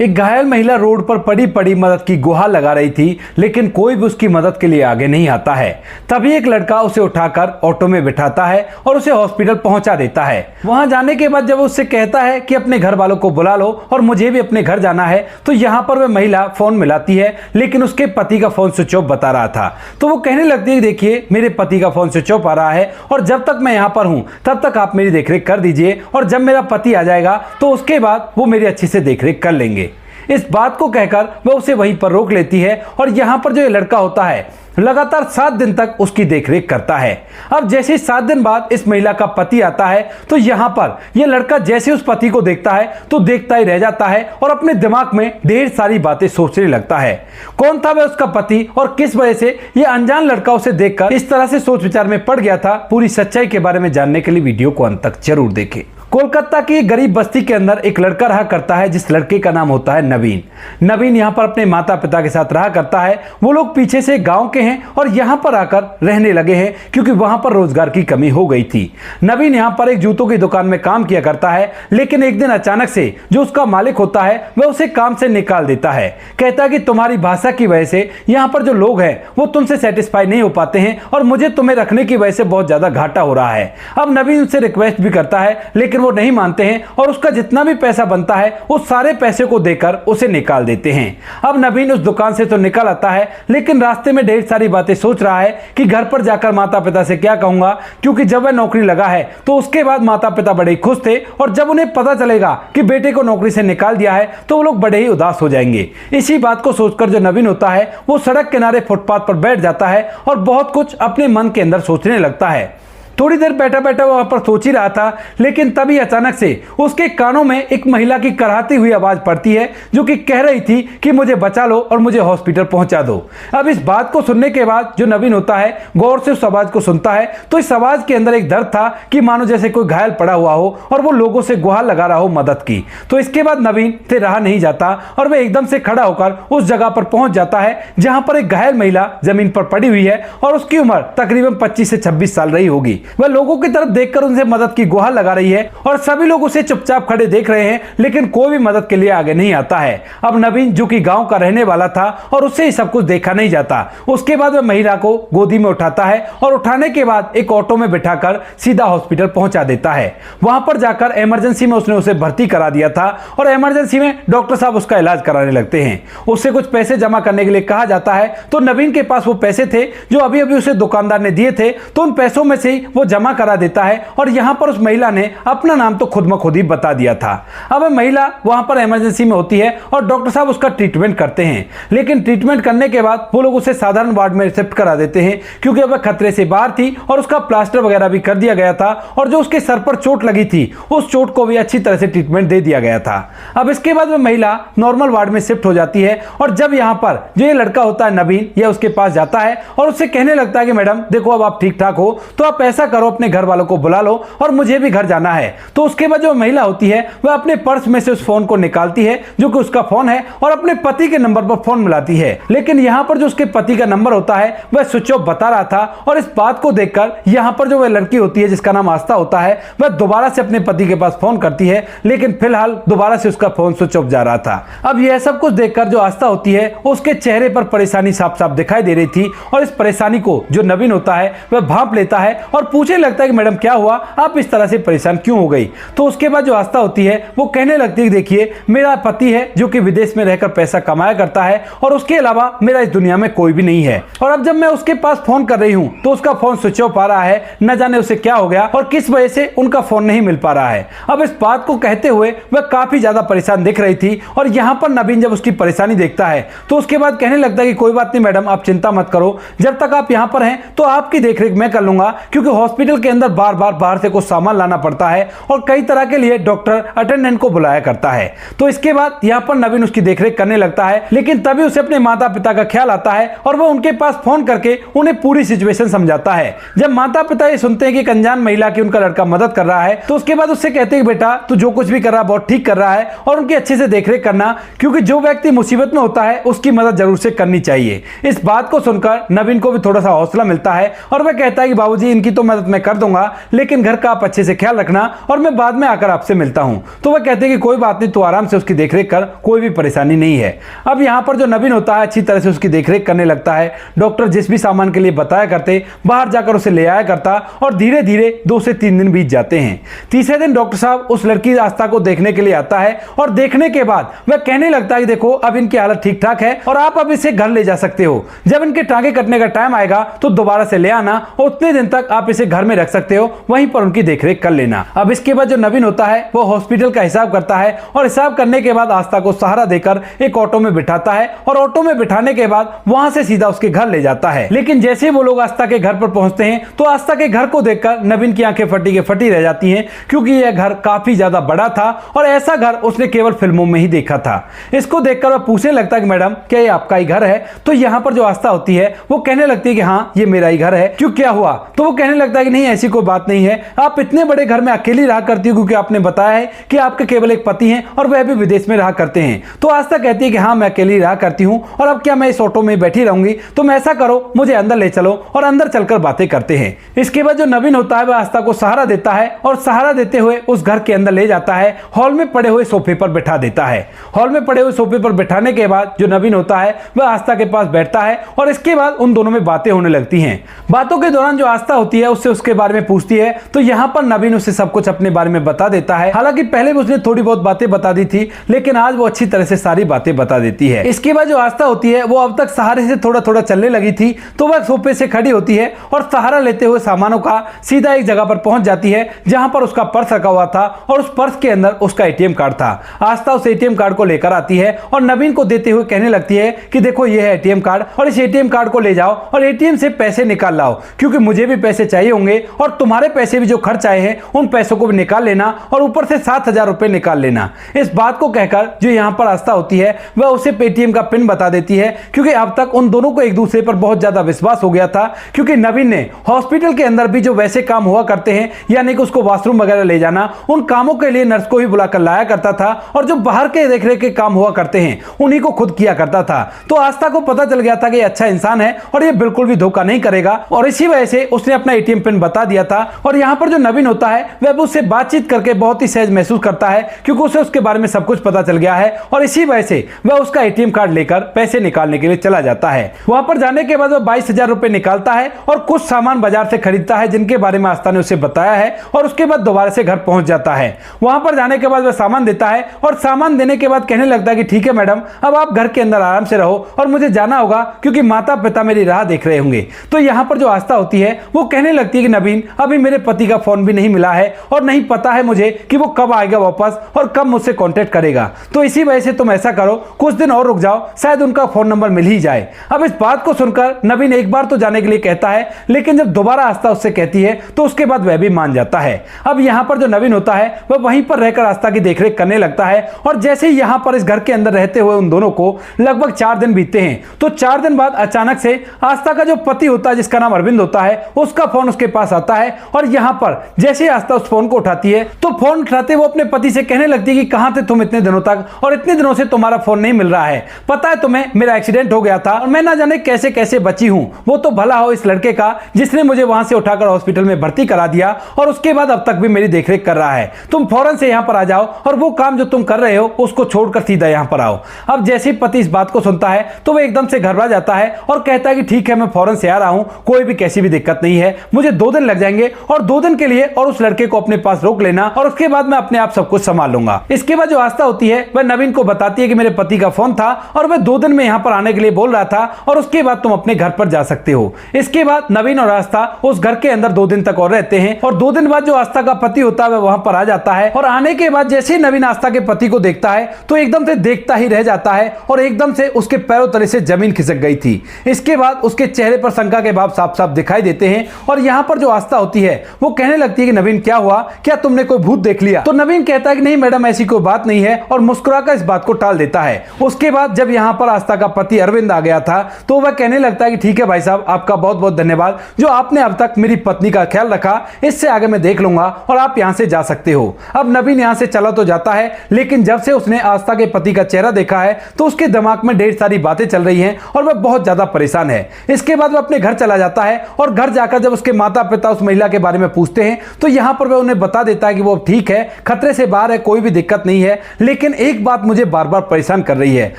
एक घायल महिला रोड पर पड़ी पड़ी मदद की गुहार लगा रही थी, लेकिन कोई भी उसकी मदद के लिए आगे नहीं आता है। तभी एक लड़का उसे उठाकर ऑटो में बिठाता है और उसे हॉस्पिटल पहुंचा देता है। वहां जाने के बाद जब उससे कहता है कि अपने घर वालों को बुला लो और मुझे भी अपने घर जाना है, तो यहाँ पर वह महिला फोन मिलाती है, लेकिन उसके पति का फोन स्विच ऑफ बता रहा था। तो वो कहने लगती है, देखिए मेरे पति का फोन स्विच ऑफ आ रहा है और जब तक मैं यहाँ पर हूँ तब तक आप मेरी देखरेख कर दीजिए, और जब मेरा पति आ जाएगा तो उसके बाद वो मेरी अच्छी से देखरेख कर लेंगे। इस बात को कहकर वह उसे वहीं पर रोक लेती है और यहाँ पर जो ये लड़का होता है लगातार 7 दिन तक उसकी देखरेख करता है। अब जैसे ही 7 दिन बाद इस महिला का पति आता है, तो यहाँ पर यह लड़का जैसे उस पति को देखता है तो देखता ही रह जाता है और अपने दिमाग में ढेर सारी बातें सोचने लगता है। कौन था वह उसका पति और किस वजह से यह अनजान लड़का उसे देखकर इस तरह से सोच विचार में पड़ गया था, पूरी सच्चाई के बारे में जानने के लिए वीडियो को अंत तक जरूर देखें। कोलकाता की एक गरीब बस्ती के अंदर एक लड़का रहा करता है, जिस लड़के का नाम होता है नवीन। नवीन यहाँ पर अपने माता पिता के साथ रहा करता है। वो लोग पीछे से गांव के हैं और यहाँ पर आकर रहने लगे हैं क्योंकि वहां पर रोजगार की कमी हो गई थी। नवीन यहाँ पर एक जूतों की दुकान में काम किया करता है, लेकिन एक दिन अचानक से जो उसका मालिक होता है वह उसे काम से निकाल देता है। कहता है कि तुम्हारी भाषा की वजह से यहाँ पर जो लोग हैं वो तुमसे सेटिस्फाई नहीं हो पाते हैं और मुझे तुम्हें रखने की वजह से बहुत ज्यादा घाटा हो रहा है। अब नवीन उससे रिक्वेस्ट भी करता है, लेकिन वो नहीं मानते हैं और उसका जितना भी पैसा बनता है उस सारे पैसे को देकर उसे निकाल देते हैं। अब नवीन उस दुकान से तो निकल आता है, लेकिन रास्ते में ढेर सारी बातें सोच रहा है कि घर पर जाकर माता पिता से क्या कहूंगा, क्योंकि जब वह नौकरी लगा है तो उसके बाद माता पिता बड़े खुश थे और जब उन्हें पता चलेगा कि बेटे को नौकरी से निकाल दिया है तो वो लोग बड़े ही उदास हो जाएंगे। इसी बात को सोचकर जो नवीन होता है वो सड़क किनारे फुटपाथ पर बैठ जाता है और बहुत कुछ अपने मन के अंदर सोचने लगता है। थोड़ी देर बैठा बैठा वहां पर सोच ही रहा था, लेकिन तभी अचानक से उसके कानों में एक महिला की कराहती हुई आवाज पड़ती है, जो कि कह रही थी कि मुझे बचा लो और मुझे हॉस्पिटल पहुंचा दो। अब इस बात को सुनने के बाद जो नवीन होता है गौर से उस आवाज को सुनता है, तो इस आवाज के अंदर एक दर्द था कि मानो जैसे कोई घायल पड़ा हुआ हो और वो लोगों से गुहार लगा रहा हो मदद की। तो इसके बाद नवीन से रहा नहीं जाता और वह एकदम से खड़ा होकर उस जगह पर पहुंच जाता है जहां पर एक घायल महिला जमीन पर पड़ी हुई है और उसकी उम्र तकरीबन 25 से 26 साल रही होगी। वह लोगों की तरफ देखकर उनसे मदद की गुहार लगा रही है और सभी लोग उसे चुपचाप खड़े देख रहे हैं, लेकिन कोई भी मदद के लिए आगे नहीं आता है। अब नवीन जो कि गांव का रहने वाला था और उससे ही सब कुछ देखा नहीं जाता। उसके बाद वह महिला को गोदी में उठाता है और उठाने के बाद एक ऑटो में बिठाकर सीधा हॉस्पिटल पहुंचा देता है। वहां पर जाकर इमरजेंसी में उसने उसे भर्ती करा दिया था और इमरजेंसी में डॉक्टर साहब उसका इलाज कराने लगते हैं। उससे कुछ पैसे जमा करने के लिए कहा जाता है, तो नवीन के पास वो पैसे थे जो अभी अभी उसे दुकानदार ने दिए थे, तो उन पैसों में से ही वो जमा करा देता है और यहां पर उस महिला ने अपना नाम तो खुद ब खुद ही बता दिया था। अब महिला वहां पर इमरजेंसी में होती है और डॉक्टर साहब उसका ट्रीटमेंट करते हैं, लेकिन ट्रीटमेंट करने के बाद वो लोग उसे साधारण वार्ड में शिफ्ट करा देते हैं क्योंकि अब खतरे से बाहर थी और उसका प्लास्टर वगैरह भी कर दिया गया था और जो उसके सर पर चोट लगी थी उस चोट को भी अच्छी तरह से ट्रीटमेंट दे दिया गया था। अब इसके बाद वह महिला नॉर्मल वार्ड में शिफ्ट हो जाती है और जब यहां पर जो ये लड़का होता है नवीन, यह उसके पास जाता है और उससे कहने लगता है कि मैडम देखो अब आप ठीक ठाक हो तो आप ऐसा करो अपने घर वालों को बुला लो और मुझे भी घर जाना है। तो उसके बाद जो महिला होती है वह अपने पर्स में से उस फोन को निकालती है जो कि उसका फोन है और अपने पति के नंबर पर फोन मिलाती है, लेकिन यहां पर जो उसके पति का नंबर होता है वह स्विच ऑफ बता रहा था। और इस बात को देखकर यहां पर जो वह लड़की होती है जिसका नाम आस्था होता है वह दोबारा से अपने पति के पास फोन करती है, लेकिन फिलहाल दोबारा से उसका फोन स्विच ऑफ जा रहा था। अब यह सब कुछ देखकर जो आस्था होती है उसके चेहरे पर परेशानी साफ साफ दिखाई दे रही थी और इस परेशानी को जो नवीन होता है वह भांप लेता है और पूछने लगता है कि मैडम क्या हुआ, आप इस तरह से परेशान क्यों हो गई। तो उसके बाद जो आस्था होती है वो कहने लगती है देखिए मेरा पति है जो कि विदेश में रहकर पैसा कमाया करता है और उसके अलावा मेरा इस दुनिया में कोई भी नहीं है, और अब जब मैं उसके पास फोन कर रही हूं तो उसका फोन स्विच ऑफ आ रहा है, न जाने उसे क्या हो गया और किस वजह से उनका फोन नहीं मिल पा रहा है। अब इस बात को कहते हुए वह काफी ज्यादा परेशान दिख रही थी और यहां पर नवीन जब उसकी परेशानी देखता है तो उसके बाद कहने लगता है कि कोई बात नहीं मैडम, आप चिंता मत करो, जब तक आप यहां पर हैं तो आपकी देखरेख मैं कर लूंगा, क्योंकि हॉस्पिटल के अंदर बार बार बाहर से कुछ सामान लाना पड़ता है और कई तरह के लिए डॉक्टर अटेंडेंट को बुलाया करता है। तो इसके बाद यहाँ पर नवीन उसकी देखरेख करने लगता है, लेकिन तभी उसे अपने माता पिता का ख्याल आता है और वह उनके पास फोन करके उन्हें पूरी सिचुएशन समझाता है। जब माता पिता ये सुनते हैं कि एक अनजान महिला की उनका लड़का मदद कर रहा है तो उसके बाद उससे कहते हैं बेटा तू जो कुछ भी कर रहा है बहुत ठीक कर रहा है और उनकी अच्छे से देखरेख करना, क्योंकि जो व्यक्ति मुसीबत में होता है उसकी मदद जरूर से करनी चाहिए। इस बात को सुनकर नवीन को भी थोड़ा सा हौसला मिलता है और वह कहता है कि बाबूजी इनकी तो मदद मैं कर दूंगा, लेकिन घर का आप अच्छे से ख्याल रखना और मैं बाद में आकर आपसे मिलता हूं। तो वह कहते हैं कि कोई बात नहीं, तू आराम से उसकी देखरेख कर, कोई भी परेशानी नहीं है। अब यहाँ पर जो नवीन होता है अच्छी तरह से उसकी देखरेख करने लगता है। डॉक्टर जिस भी सामान के लिए बताया करते बाहर जाकर उसे ले आया करता और धीरे धीरे 2 से 3 दिन बीत जाते हैं। तीसरे दिन डॉक्टर साहब उस लड़की आस्था को देखने के लिए आता है और देखने के बाद वह कहने लगता है कि देखो अब इनकी हालत ठीक ठाक है और आप अब इसे घर ले जा सकते हो। जब इनके टांगे कटने का टाइम आएगा तो दोबारा से ले आना और उतने दिन तक आप इसे घर में रख सकते हो, वहीं पर उनकी देखरेख कर लेना। अब इसके बाद जो नवीन होता है वो हॉस्पिटल का हिसाब करता है और हिसाब करने के बाद आस्था को सहारा देकर एक ऑटो में बिठाता है और ऑटो में बिठाने के बाद वहां से सीधा उसके घर ले जाता है। लेकिन जैसे वो लोग आस्था के घर पर पहुंचते हैं तो आस्था के घर को देखकर नवीन की आंखें फटी के फटी रह जाती हैं, क्योंकि यह घर काफी ज्यादा बड़ा था और ऐसा घर उसने केवल फिल्मों में ही देखा था। इसको देखकर वह पूछने लगता है कि मैडम क्या ये आपका ही घर है? तो यहाँ पर जो आस्था होती है वो कहने लगती है कि हाँ ये मेरा ही घर है। क्यों, क्या हुआ? तो वो कहने लगता है कि नहीं ऐसी कोई बात नहीं है, आप इतने बड़े घर में अकेली रहा करती हो, क्योंकि आपने बताया है कि आपके केवल एक पति हैं और वह भी विदेश में रहा करते हैं। तो आस्था कहती है कि हाँ मैं अकेली रहा करती हूँ और अब क्या मैं इस ऑटो में बैठी रहूंगी? तुम ऐसा करो, मुझे अंदर ले चलो और अंदर चलकर बातें करते हैं। इसके बाद जो नवीन होता है वह आस्था को सहारा देता है और सहारा देते हुए उस घर के अंदर ले जाता है। हॉल में पड़े हुए सोफे पर बैठा देता है। हॉल में पड़े हुए सोफे पर बैठाने के बाद जो नवीन होता है वह आस्था के पास बैठता है और इसके बाद उन दोनों में बातें होने लगती हैं। बातों के दौरान जो आस्था होती है उससे उसके बारे में पूछती है, तो यहाँ पर नवीन उसे सब कुछ अपने बारे में बता देता है। हालांकि पहले भी उसने थोड़ी बहुत बातें बता दी थी, लेकिन आज वो अच्छी तरह से सारी बातें बता देती है। इसके बाद जो आस्था होती है वो अब तक सहारे से थोड़ा थोड़ा चलने लगी थी, तो वह सोफे से खड़ी होती है और सहारा लेते हुए सामानों का सीधा एक जगह पर पहुंच जाती है जहां पर उसका पर्स रखा हुआ था और उस पर्स के अंदर उसका एटीएम कार्ड था। आस्था उस एटीएम कार्ड को लेकर आती है और नवीन को देते हुए कहने लगती है कि देखो ये है एटीएम कार्ड और इस एटीएम कार्ड को ले जाओ और एटीएम से पैसे निकाल लाओ, क्योंकि मुझे भी पैसे चाहिए होंगे और तुम्हारे पैसे भी जो खर्च आए हैं उन पैसों को भी निकाल लेना और ऊपर से 7,000 रुपए निकाल लेना। इस बात को कहकर जो यहाँ पर आस्था होती है वह उसे पेटीएम का पिन बता देती है, क्योंकि अब तक उन दोनों को एक दूसरे पर बहुत ज्यादा विश्वास हो गया था। क्योंकि नवीन ने हॉस्पिटल के अंदर भी जो वैसे काम हुआ करते हैं, यानी कि उसको वॉशरूम वगैरह ले जाना, उन कामों के लिए नर्स को ही बुलाकर लाया करता था और जो बाहर के देखरेख के काम हुआ करते हैं उन्हीं को खुद किया करता था। तो आस्था को पता चल गया था कि अच्छा इंसान है और ये बिल्कुल भी धोखा नहीं करेगा और इसी वजह से उसने अपना एटीएम पिन बता दिया था। और यहाँ पर जो नवीन होता है वह उससे बातचीत करके बहुत ही सहज महसूस करता है, क्योंकि उसे उसके बारे में सब कुछ पता चल गया है और इसी वजह से वह उसका एटीएम कार्ड लेकर पैसे निकालने के लिए चला जाता है। वहां पर जाने के बाद वह 22,000 रुपए निकालता है और कुछ सामान बाजार से खरीदता है जिनके बारे में आस्था ने उसे बताया है और उसके बाद दोबारा से घर पहुंच जाता है। वहां पर जाने के बाद वह सामान देता है और सामान देने के बाद कहने लगता है कि ठीक है मैडम, अब आप घर के अंदर आराम से रहो और मुझे जाना होगा क्योंकि माता पिता मेरी राह देख रहे होंगे। तो यहाँ पर जो आस्था होती है वो कहने लगती है कि नवीन, अभी मेरे पति का फोन भी नहीं मिला है और नहीं पता है मुझे कि वो कब आएगा वापस और कब मुझसे कांटेक्ट करेगा। तो इसी वजह से तुम ऐसा करो, कुछ दिन और रुक जाओ, शायद उनका फोन नंबर मिल ही जाए। अब इस बात को सुनकर नवीन एक बार तो जाने के लिए कहता है, लेकिन जब दोबारा आस्था उससे कहती है तो उसके बाद वह भी मान जाता है। अब यहाँ पर जो नवीन होता है वह वहीं पर रहकर आस्था की देखरेख करने लगता है और जैसे ही यहाँ पर इस घर के अंदर रहते हुए उन दोनों को लगभग 4 दिन बीतते हैं, तो 4 दिन बाद अचानक से आस्था का जो पति होता है जिसका नाम अरविंद होता है उसका फोन उसके पास आता है और यहाँ पर जैसे आस्था उस फोन को उठाती है तो फोन उठाते वो अपने पति से कहने लगती है कि कहां थे तुम इतने दिनों तक और इतने दिनों से तुम्हारा फोन नहीं मिल रहा है। पता है तुम्हें मेरा एक्सीडेंट हो गया था और मैं ना जाने कैसे कैसे बची हूं। वो तो भला हो इस लड़के का जिसने मुझे वहां से उठाकर हॉस्पिटल में भर्ती करा दिया और उसके बाद अब तक भी मेरी देखरेख कर रहा है। तुम फौरन से यहाँ पर आ जाओ और वो काम जो तुम कर रहे हो उसको छोड़कर सीधा यहाँ पर आओ। अब जैसे ही पति इस बात को सुनता है तो वो एकदम से घबरा जाता है और कहता है कि ठीक है मैं फौरन से आ रहा हूं, कोई भी कैसी भी दिक्कत नहीं है, मुझे 2 दिन लग जाएंगे और 2 दिन के लिए और उस लड़के को अपने पास रोक लेना और उसके बाद मैं अपने आप सब कुछ संभाल लूंगा। इसके बाद जो आस्था होती है वह नवीन को बताती है कि मेरे पति का फोन था और वह 2 दिन में यहाँ पर आने के लिए बोल रहा था और उसके बाद तुम अपने घर पर जा सकते हो। इसके बाद नवीन और आस्था उस घर के अंदर 2 दिन तक और रहते हैं और 2 दिन बाद जो आस्था का पति होता है वह वहां पर आ जाता है और आने के बाद जैसे ही नवीन आस्था के पति को देखता है तो एकदम से देखता ही रह जाता है और एकदम से उसके पैरों तले से जमीन खिसक गई थी। इसके बाद उसके चेहरे पर शंका के भाव साफ साफ दिखाई देते हैं और यहाँ पर जो आस्था होती है वो कहने लगती है कि नवीन क्या हुआ, क्या तुमने कोई भूत देख लिया? तो नवीन कहता है कि नहीं मैडम ऐसी कोई बात नहीं है और मुस्कुराकर इस बात को टाल देता है। उसके बाद जब यहाँ पर आस्था का पति अरविंद आ गया था तो वह कहने लगता है कि ठीक है भाई साहब, आपका बहुत बहुत धन्यवाद जो आपने अब तक मेरी पत्नी का ख्याल रखा, इससे आगे मैं देख लूंगा और आप यहाँ से जा सकते हो। अब नवीन यहाँ से चला तो जाता है, लेकिन जब से उसने आस्था के पति का चेहरा देखा है तो उसके दिमाग में ढेर सारी बातें चल रही हैं और वह बहुत ज्यादा परेशान है। इसके बाद वह अपने घर चला जाता है और घर जाकर जब उसके माता पिता उस महिला के बारे में पूछते हैं तो यहाँ पर वह उन्हें बता देता है कि वो ठीक है, खतरे से बाहर है, कोई भी दिक्कत नहीं है, लेकिन एक बात मुझे बार बार परेशान कर रही है।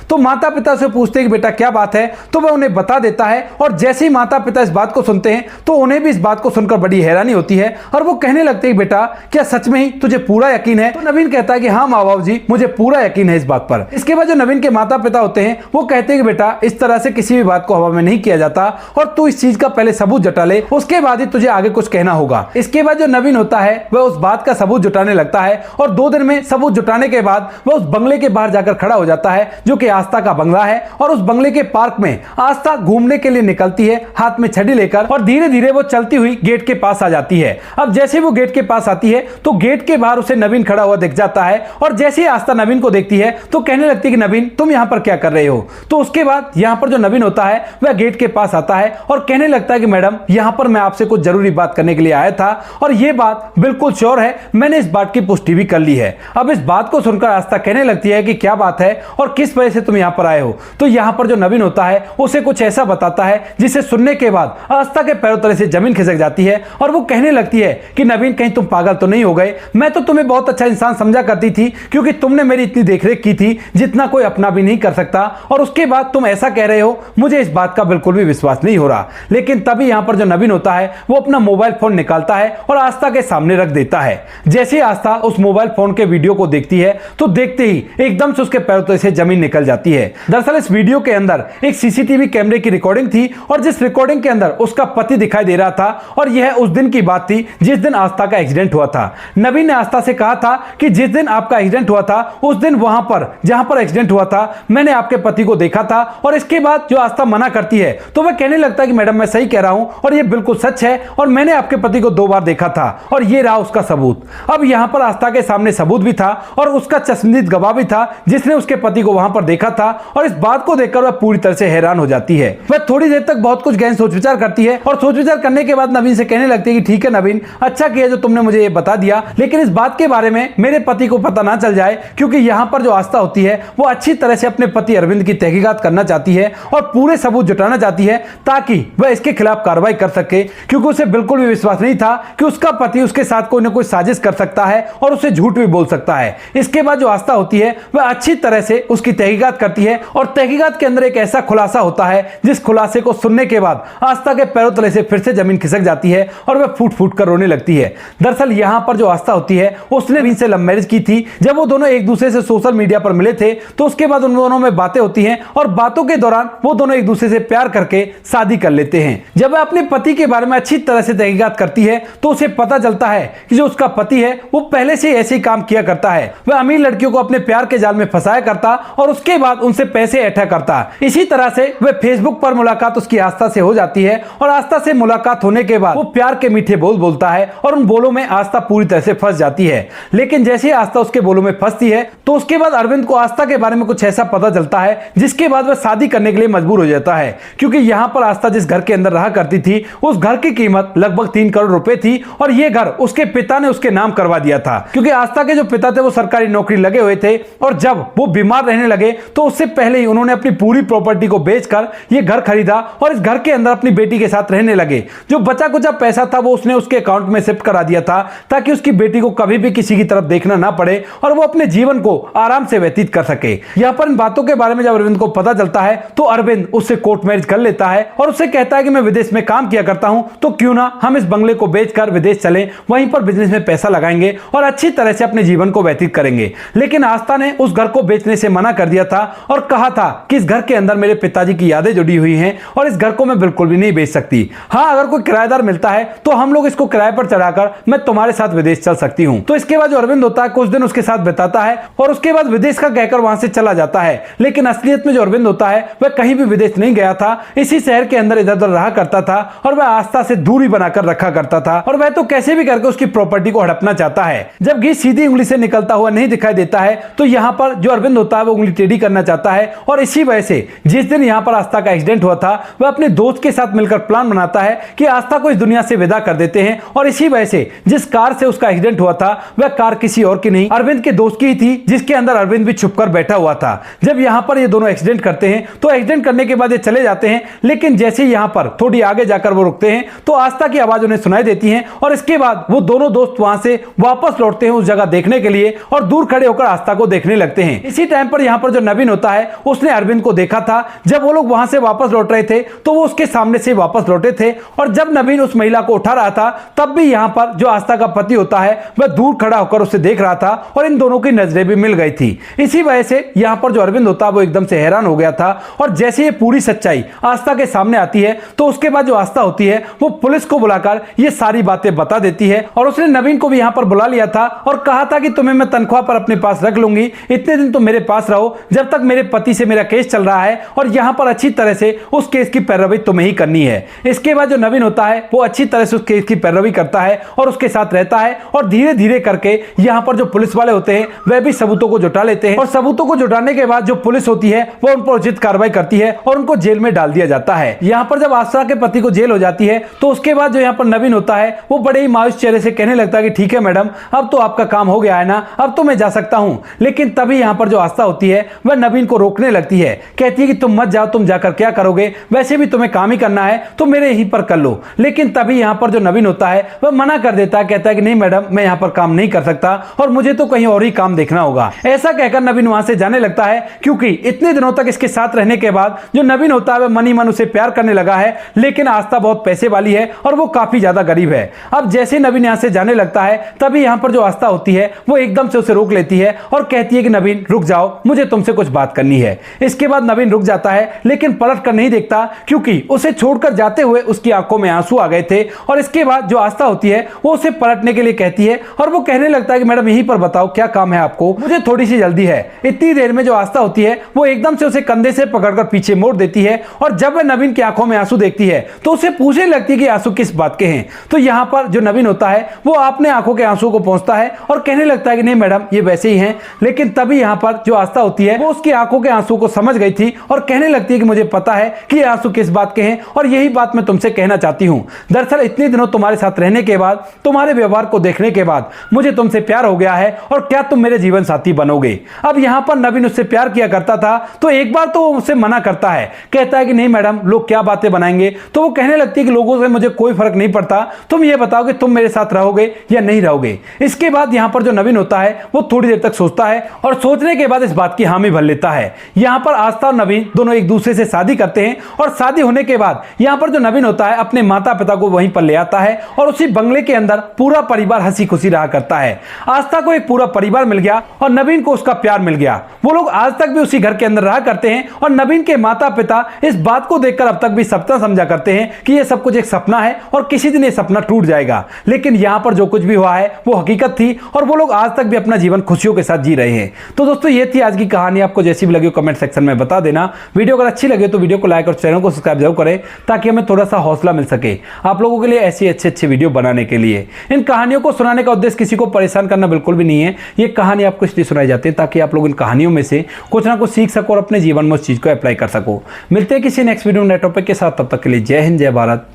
तो माता पिता से पूछते हैं कि बेटा क्या बात है, तो वह उन्हें बता देता है। और जैसे ही माता पिता इस बात को सुनते हैं तो उन्हें भी इस बात को सुनकर बड़ी हैरानी होती है और वो कहने लगते हैं बेटा क्या सच में ही तुझे पूरा यकीन है? तो नवीन कहता है कि हाँ माँ बाप जी, मुझे पूरा यकीन है इस बात पर। इसके बाद जो नवीन के माता पिता होते हैं वो कहते हैं कि बेटा इस तरह से किसी भी बात को हवा में नहीं किया जाता और तू इस चीज का पहले सबूत जुटा ले, उसके बाद ही तुझे आगे कुछ कहना होगा। इसके बाद जो नवीन होता है वह उस बात का सबूत जुटाने लगता है और 2 दिन में सबूत जुटाने के बाद वह उस बंगले के बाहर जाकर खड़ा हो जाता है जो कि आस्था का बंगला है। और उस बंगले के पार्क में आस्था घूमने के लिए निकलती है हाथ में छड़ी लेकर और धीरे धीरे वो चलती हुई गेट के पास आ जाती है। अब जैसे वो गेट के पास आती है तो गेट के बाहर उसे नवीन खड़ा हुआ दिख जाता है और जैसे ही आस्था नवीन को देखती है तो कहने लगती है कि नवीन तुम यहां पर क्या कर रहे हो? तो उसके बाद यहां पर जो नवीन होता है वह गेट के पास आता है और कहने लगता है कि मैडम यहां पर मैं आपसे कुछ जरूरी बात करने के लिए आया था और यह बात बिल्कुल श्योर है, मैंने इस बात की पुष्टि भी कर ली है। अब इस बात को सुनकर आस्था कहने लगती है कि क्या बात है और किस वजह से तुम यहां पर आए हो? तो यहां पर जो नवीन होता है उसे कुछ ऐसा बताता है जिसे सुनने के बाद आस्था के पैरों तले से जमीन खिसक जाती है और वो कहने लगती है कि नवीन कहीं तुम पागल तो नहीं हो गए? मैं तो तुम्हें बहुत अच्छा इंसान समझा करती थी क्योंकि तुमने मेरी इतनी देखरेख की थी जितना कोई अपना भी नहीं कर सकता और उसके बाद तुम ऐसा कह रहे हो, मुझे इस बात का बिल्कुल भी विश्वास नहीं हो रहा। लेकिन तभी यहां पर जो नवीन होता है वो अपना मोबाइल फोन निकालता है और आस्था के सामने रख देता है। जैसे आस्था उस मोबाइल फोन के वीडियो को देखती है तो देखते ही एकदम से उसके पैरों तले से जमीन निकल जाती है। दरअसल इस वीडियो के अंदर एक सीसीटीवी कैमरे की रिकॉर्डिंग थी और जिस रिकॉर्डिंग के अंदर उसका पति दिखाई दे रहा था और यह उस दिन की बात थी जिस दिन आस्था का एक्सीडेंट हुआ था। नवीन ने आस्था से कहा था कि जिस दिन आपका एक्सीडेंट हुआ था उस दिन वहां पर जहां पर एक्सीडेंट हुआ था मैंने आपके पति को देखा था। और इसके बाद जो आस्था मना करती है तो वह कहने लगता है कि मैडम मैं सही कह रहा हूं और यह बिल्कुल सच है और मैंने आपके पति को 2 बार देखा था और यह रहा उसका सबूत। अब यहां पर आस्था के सामने सबूत भी था और उसका चश्मदीद गवाह भी था जिसने उसके पति को वहां पर देखा था और इस बात को देखकर वह पूरी तरह से हैरान हो जाती है। वह थोड़ी देर तक बहुत कुछ गहन सोच विचार करती है और सोच विचार करने के बाद नवीन से कहने लगती है कि ठीक है नवीन, अच्छा किया जो तुमने मुझे ये बता दिया, लेकिन इस बात के बारे में मेरे पति को पता ना चल जाए क्योंकि यहां पर जो आस्था होती है वो अच्छी तरह से अपने पति अरविंद की तहकीकात करना चाहती है और पूरे सबूत जुटाना चाहती है ताकि वह इसके खिलाफ कार्रवाई कर सके, क्योंकि उसे बिल्कुल भी विश्वास नहीं था कि उसका पति उसके साथ कोई ना कोई साजिश कर सकता है और उसे झूठ भी बोल सकता है। इसके बाद जो आस्था होती है वह अच्छी तरह से उसकी तहकीकात करती है और तहकीकात के अंदर एक ऐसा खुलासा होता है जिस खुलासे को सुनने के बाद आस्था के पैरों तले से फिर से जमीन खिसक जाती है और वह फूट फूट कर रोने लगती है। दरअसल यहां पर जो आस्था होती है उसने नवीन से लव मैरिज की थी। जब वो दोनों एक दूसरे से सोशल मीडिया पर मिले थे तो उसके बाद उन दोनों में बातें होती हैं और बातों के दौरान वो दोनों एक दूसरे से प्यार करके शादी कर लेते हैं। जब वह अपने पति के बारे में अच्छी तरह से तहकीकात करती है तो उसे पता चलता है कि जो उसका पति है वो पहले से ऐसे ही काम किया करता है। वह अमीर लड़कियों को अपने प्यार के जाल में फंसाया करता और उसके बाद उनसे पैसे इकट्ठा करता। इसी तरह से वह फेसबुक पर मुलाकात उसकी आस्था से हो जाती है और आस्था से मुलाकात होने के बाद वो प्यार के मीठे बोल बोलता है और उन बोलों में आस्था पूरी तरह से फंस जाती है। लेकिन जैसे ही आस्था उसके बोलों में फंसती है तो उसके बाद अरविंद को आस्था के बारे में कुछ ऐसा पता चलता है जिसके बाद वह शादी करने के लिए मजबूर हो जाता है, क्योंकि यहां पर आस्था जिस घर के अंदर रहा करती थी उस घर की कीमत लगभग 3 करोड़ रुपए थी और यह घर उसके पिता ने उसके नाम करवा दिया था, क्योंकि आस्था के जो पिता थे वो सरकारी नौकरी लगे हुए थे और जब वो बीमार रहने लगे तो उससे पहले ही उन्होंने अपनी पूरी प्रॉपर्टी को बेचकर यह घर खरीदा और इस घर के अंदर अपनी बेटी के साथ रहने लगे। जो बचा कुचा पैसा था वो उसने उसके अकाउंट में शिफ्ट करा दिया था ताकि उसकी बेटी को कभी भी किसी की तरफ देखना ना पड़े और वो अपने जीवन को आराम से व्यतीत कर सके। यहां पर इन बातों के बारे में जब अरविंद को पता चलता है तो अरविंद उससे कोर्ट मैरिज कर लेता है और उससे कहता है कि मैं विदेश में काम किया करता हूं तो क्यों ना हम इस बंगले को बेचकर विदेश चलें, वहीं पर बिजनेस में पैसा लगाएंगे और अच्छी तरह से अपने जीवन को व्यतीत करेंगे। लेकिन आस्था ने उस घर को बेचने से मना कर दिया था और कहा था कि इस घर के अंदर मेरे पिताजी की यादें जुड़ी हुई हैं और इस घर को मैं बिल्कुल भी नहीं बेच सकती। हाँ, अगर कोई किराएदार मिलता है तो हम लोग इसको किराए पर चढ़ाकर मैं तुम्हारे साथ विदेश चल सकती हूँ। तो इसके बाद जो अरविंद होता है कुछ दिन उसके साथ बिताता है और उसके बाद विदेश का कहकर वहां से चला जाता है। लेकिन असलियत में जो अरविंद होता है वह कहीं भी विदेश नहीं गया था, इसी शहर के अंदर इधर उधर रहा करता था और वह आस्था से दूरी बनाकर रखा करता था और वह तो कैसे भी करके उसकी प्रॉपर्टी को हड़पना चाहता है। जब घी सीधी उंगली से निकलता हुआ नहीं दिखाई देता है तो यहाँ पर जो अरविंद होता है वो उंगली टेढ़ी करना चाहता है और इसी वजह से जिस दिन यहाँ पर आस्था का एक्सीडेंट हुआ था वह अपने दोस्त के साथ मिलकर प्लान बनाता है कि आस्था को इस दुनिया से विदा कर देते हैं और इसी वजह से जिस कार से उसका एक्सीडेंट हुआ था वह कार किसी और की नहीं अरविंद के दोस्त की ही थी, जिसके अंदर अरविंद भी छुपकर बैठा हुआ था। जब यहाँ पर ये दोनों एक्सीडेंट करते हैं तो एक्सीडेंट करने के बाद ये चले जाते हैं, लेकिन जैसे ही यहाँ पर थोड़ी आगे जाकर वो रुकते हैं तो आस्था की आवाज उन्हें सुनाई देती है और इसके बाद वो दोनों दोस्त वहां से वापस लौटते हैं उस जगह देखने के लिए और दूर खड़े होकर आस्था को देखने लगते हैं। इसी टाइम पर यहाँ पर जो नवीन होता है उसने अरविंद को देखा था। जब वो लोग वहां से वापस लौट रहे थे तो वो उसके सामने से वापस लौटे थे और जब नवीन उस महिला को उठा रहा था तब भी यहाँ पर जो आस्था का पति होता है वह दूर खड़ा होकर उसे देख रहा था और इन दोनों की नजरें भी मिल गई थी। इसी वजह से यहाँ पर जो अरविंद होता है वो एकदम से हैरान हो गया था और जैसे ये पूरी सच्चाई आस्था के सामने आती है तो उसके बाद जो आस्था होती है वो पुलिस को बुलाकर ये सारी बातें बता देती है और उसने नवीन को भी यहाँ पर बुला लिया था और कहा था कि तुम्हें मैं तनख्वाह पर अपने पास रख लूंगी, इतने दिन तुम मेरे पास रहो जब तक मेरे पति से मेरा केस चल रहा है और यहाँ पर अच्छी तरह से उस केस की पैरवी तुम्हें ही करनी है। इसके बाद जो नवीन होता है वो अच्छी तरह से उस केस की पैरवी करता है और उसके साथ रहता है और धीरे धीरे करके यहाँ पर जो पुलिस वाले होते हैं वह भी सबूतों को जुटा लेते हैं और सबूतों को जुटाने के बाद जो पुलिस होती है वो उन पर उचित कार्रवाई करती है और उनको जेल में डाल दिया जाता है। यहाँ पर जब आस्था के पति को जेल हो जाती है तो उसके बाद जो यहाँ पर नवीन होता है वो बड़े ही मायूस चेहरे से कहने लगता है कि ठीक है मैडम, अब तो आपका काम हो गया है ना, अब तो मैं जा सकता हूं। लेकिन तभी यहाँ पर जो आस्था होती है वह नवीन को रोकने लगती है, कहती है कि तुम मत जाओ, तुम जाकर क्या करोगे, वैसे भी तुम्हें काम ही करना है तो मेरे यहीं पर कर लो। लेकिन तभी यहाँ पर जो नवीन होता है वह मना कर देता है, कहता है कि नहीं मैडम, मैं यहाँ पर काम नहीं कर सकता और मुझे तो कहीं और ही काम देखना होगा। ऐसा कहकर नवीन वहां से जाने लगता है क्योंकि इतने दिनों तक इसके साथ रहने के बाद जो नवीन होता है वह मन ही मन उसे प्यार करने लगा है। लेकिन आस्था बहुत पैसे वाली है और वो काफी ज्यादा गरीब है। अब जैसे नवीन यहाँ से जाने लगता है तभी यहाँ पर जो आस्था होती है वो एकदम से उसे रोक लेती है और कहती है कि नवीन रुक जाओ, मुझे तुमसे कुछ बात करनी है। इसके बाद नवीन रुक जाता है लेकिन पलट कर नहीं देखता क्योंकि उसे छोड़कर जाते हुए उसकी आंखों में आंसू आ गए थे। और इसके बाद जो आस्था होती है वो उसे पलटने के लिए कहती है और वो कहने लगता है कि मैडम यहीं पर बताओ क्या काम है आपको, मुझे थोड़ी सी जल्दी है। इतनी देर में जो आस्था होती है वो एकदम से उसे कंधे से पकड़कर पीछे मोड़ देती है और जब वह नवीन की आंखों में आंसू देखती है तो उसे पूछने लगती है कि आंसू किस बात के हैं। तो यहाँ पर जो नवीन होता है वो अपने आंखों के आंसू को पहुंचता है और कहने लगता है कि नहीं मैडम, ये वैसे ही हैं। लेकिन तभी यहाँ पर जो आस्था होती है वो उसकी आंखों के आंसू को समझ गई थी और कहने लगती है कि मुझे पता है कि ये आंसू किस बात के हैं और यही बात मैं तुमसे कहना चाहती हूँ। दरअसल इतने दिनों तुम्हारे साथ रहने के बाद, तुम्हारे व्यवहार को देखने के बाद मुझे तुमसे प्यार हो गया है और क्या तुम मेरे जीवन साथी बनोगे। अब यहाँ पर नवीन उससे प्यार किया करता था तो एक बार तो वो उससे मना करता है, कहता है कि नहीं मैडम, लोग क्या बातें बनाएंगे। तो वो कहने लगती है कि लोगों से मुझे कोई फर्क नहीं पड़ता, तुम ये बताओ कि तुम मेरे साथ रहोगे या नहीं रहोगे। इसके बाद यहाँ पर जो नवीन होता है वो थोड़ी देर तक सोचता है और सोचने के बाद इस बात की हामी भर लेता है। यहाँ पर आस्था और नवीन दोनों एक दूसरे से शादी करते हैं और शादी होने के बाद यहाँ पर जो नवीन होता है अपने माता पिता को वहीं पर ले आता है और उसी बंगले के अंदर पूरा परिवार हंसी खुशी रहा करता है। आस्था को एक पूरा परिवार मिल गया और नवीन को उसका प्यार मिल गया। वो लोग आज तक भी उसी घर के अंदर रहा करते हैं और नवीन के माता पिता इस बात को देखकर अब तक भी सपना समझा करते हैं कि ये सब कुछ एक सपना है और किसी दिन ये सपना टूट जाएगा। लेकिन यहाँ पर जो कुछ भी हुआ है वो हकीकत थी और वो लोग आज तक भी अपना जीवन खुशियों के साथ जी रहे हैं। तो दोस्तों ये थी आज की कहानी। आपको जैसी भी लगी कमेंट सेक्शन में बता देना। वीडियो अगर अच्छी लगे तो वीडियो को लाइक और चैनल को सब्सक्राइब जरूर करें ताकि हमें थोड़ा सा हौसला मिल सके आप लोगों के लिए ऐसी अच्छे वीडियो बनाने के लिए। इन कहानियों को सुनाने का उद्देश्य किसी को परेशान करना बिल्कुल भी नहीं है। ये कहानी आपको इसलिए सुनाई जाती है ताकि आप लोग इन कहानियों में से कुछ ना कुछ सीख सको और अपने जीवन में उस चीज को अप्लाई कर सको। मिलते हैं किसी नेक्स्ट वीडियो नए टॉपिक के साथ, तब तक के लिए जय हिंद, जय भारत,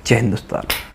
जय हिंदुस्तान।